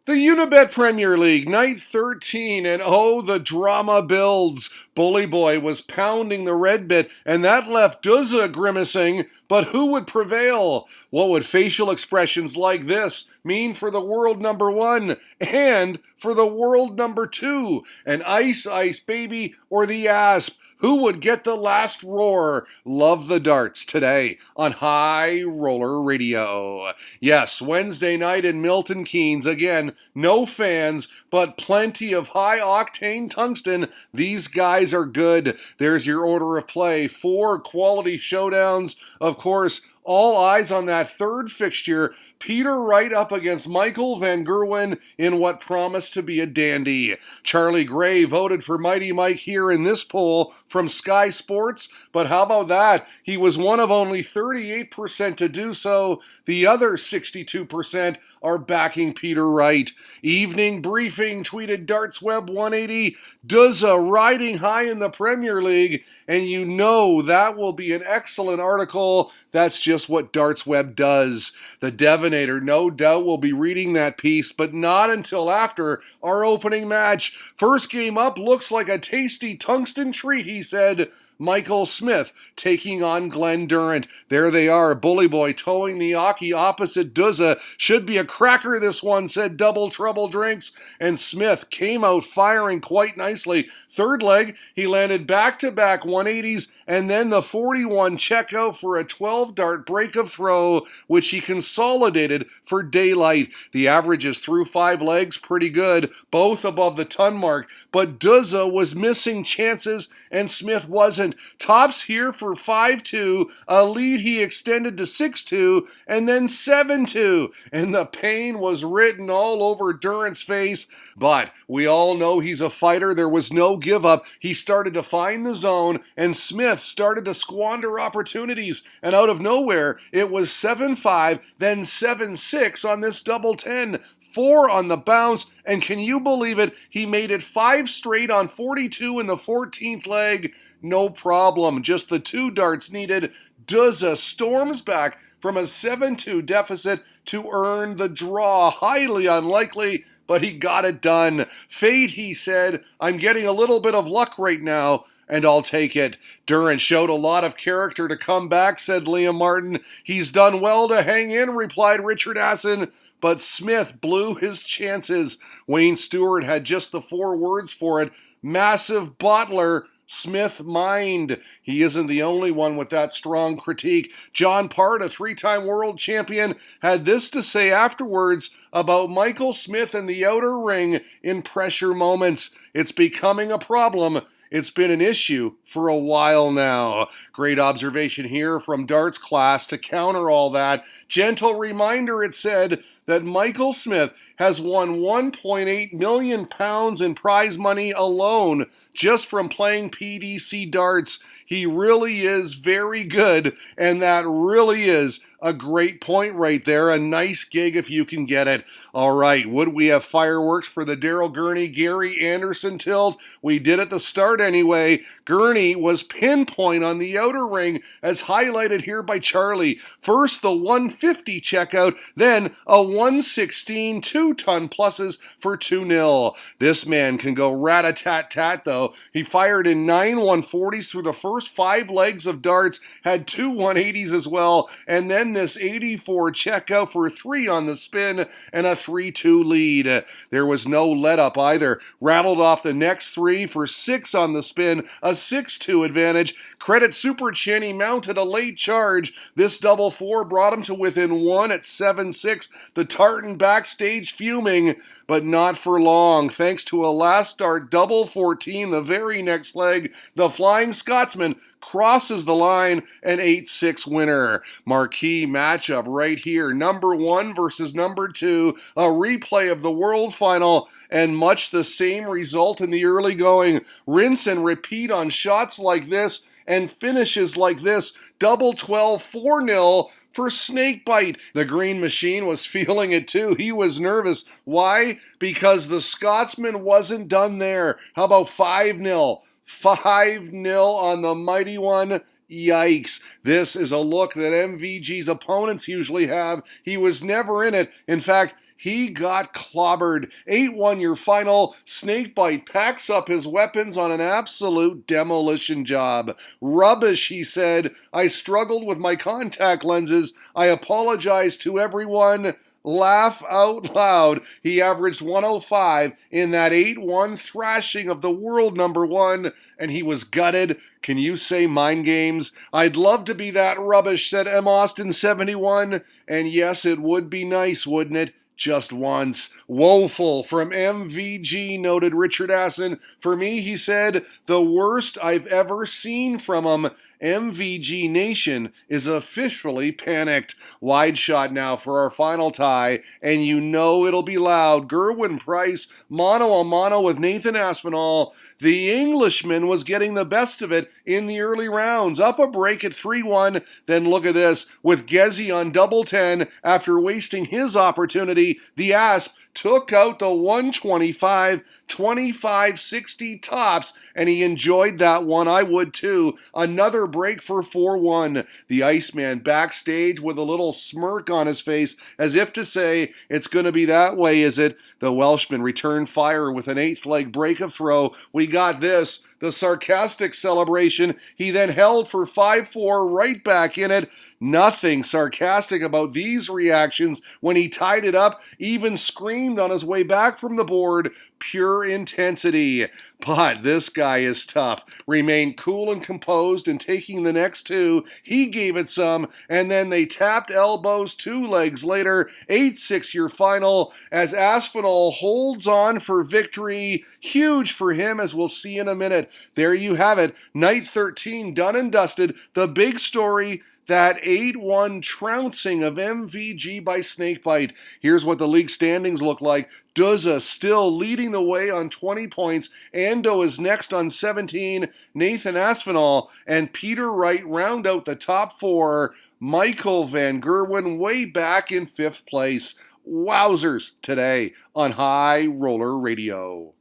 The Unibet Premier League, night 13, and oh, the drama builds. Bully Boy was pounding the red bit, and that left Duzza grimacing, but who would prevail? What would facial expressions like this mean for the world number one and for the world number two? An ice baby or the asp? Who would get the last roar? Love the darts today on High Roller Radio. Yes, Wednesday night in Milton Keynes. Again, no fans, but plenty of high-octane tungsten. These guys are good. There's your order of play. 4 quality showdowns. Of course, all eyes on that third fixture. Peter Wright up against Michael Van Gerwen in what promised to be a dandy. Charlie Gray voted for Mighty Mike here in this poll from Sky Sports, but how about that? He was one of only 38% to do so. The other 62% are backing Peter Wright. Evening briefing tweeted DartsWeb 180, Duzza riding high in the Premier League, and you know that will be an excellent article. That's just what DartsWeb does. The Devonator no doubt will be reading that piece, but not until after our opening match. First game up looks like a tasty tungsten treat, he said. Michael Smith taking on Glenn Durrant. There they are, Bully Boy towing the Aki opposite Duzza. Should be a cracker this one, said Double Trouble Drinks. And Smith came out firing quite nicely. Third leg, he landed back-to-back 180s and then the 41 checkout for a 12-dart break of throw, which he consolidated for daylight. The averages through 5 legs, pretty good, both above the ton mark, but Duzza was missing chances and Smith wasn't. Tops here for 5-2, a lead he extended to 6-2, and then 7-2, and the pain was written all over Durrant's face. But we all know he's a fighter. There was no give up. He started to find the zone, and Smith started to squander opportunities. And out of nowhere, it was 7-5, then 7-6 on this double 10. 4 on the bounce, and can you believe it? He made it 5 straight on 42 in the 14th leg. No problem. Just the 2 darts needed. Duzza storms back from a 7-2 deficit to earn the draw. Highly unlikely, but he got it done. Fate, he said, I'm getting a little bit of luck right now, and I'll take it. Durrant showed a lot of character to come back, said Liam Martin. He's done well to hang in, replied Richard Asson, but Smith blew his chances. Wayne Stewart had just the 4 words for it. Massive bottler. Smith mind. He isn't the only one with that strong critique. John Part, a 3-time world champion, had this to say afterwards about Michael Smith and the outer ring in pressure moments. It's becoming a problem. It's been an issue for a while now. Great observation here from Darts class to counter all that. Gentle reminder, it said, that Michael Smith has won £1.8 million in prize money alone just from playing PDC darts. He really is very good, and that really is a great point right there. A nice gig if you can get it. All right, would we have fireworks for the Daryl Gurney, Gary Anderson tilt? We did at the start anyway. Gurney was pinpoint on the outer ring, as highlighted here by Charlie. First the 150 checkout, then a 116 2-ton pluses for 2-0. This man can go rat-a-tat-tat though. He fired in 9 140s through the first 5 legs of darts, had 2 180s as well, and then this 84 checkout for 3 on the spin and a 3-2 lead. There was no let up either. Rattled off the next 3 for 6 on the spin, a 6-2 advantage. Credit Super Chin, he mounted a late charge. This double 4 brought him to within 1 at 7-6. The tartan backstage fuming, but not for long. Thanks to a last dart double 14, the very next leg, the Flying Scotsman crosses the line, an 8-6 winner. Marquee matchup right here. Number 1 versus number 2. A replay of the World Final, and much the same result in the early going. Rinse and repeat on shots like this and finishes like this. Double 12, 4-0 for Snakebite. The Green Machine was feeling it too. He was nervous. Why? Because the Scotsman wasn't done there. How about 5-0? 5-0 on the mighty one. Yikes. This is a look that MVG's opponents usually have. He was never in it. In fact, he got clobbered. 8-1 your final. Snakebite packs up his weapons on an absolute demolition job. Rubbish, he said. I struggled with my contact lenses. I apologize to everyone. Laugh out loud. He averaged 105 in that 8-1 thrashing of the world number one, and he was gutted. Can you say mind games? I'd love to be that rubbish, said M. Austin 71. And yes, it would be nice, wouldn't it? Just once. Woeful from MVG, noted Richard Asson. For me, he said, the worst I've ever seen from him. MVG Nation is officially panicked. Wide shot now for our final tie, and you know it'll be loud. Gerwin Price, mano-a-mano with Nathan Aspinall. The Englishman was getting the best of it in the early rounds. Up a break at 3-1. Then look at this. With Gezi on double 10 after wasting his opportunity, the Asp took out the 125, 25-60 tops, and he enjoyed that one. I would too. Another break for 4-1. The Iceman backstage with a little smirk on his face, as if to say, it's going to be that way, is it? The Welshman returned fire with an 8th leg break of throw. We got this. The sarcastic celebration. He then held for 5-4 right back in it. Nothing sarcastic about these reactions when he tied it up, even screamed on his way back from the board. Pure intensity. But this guy is tough. Remained cool and composed and taking the next two. He gave it some, and then they tapped elbows 2 legs later. 8-6 your final as Aspinall holds on for victory. Huge for him, as we'll see in a minute. There you have it. Night 13 done and dusted. The big story, that 8-1 trouncing of MVG by Snakebite. Here's what the league standings look like. Duzza still leading the way on 20 points. Ando is next on 17. Nathan Aspinall and Peter Wright round out the top 4. Michael Van Gerwen way back in 5th place. Wowzers today on High Roller Radio.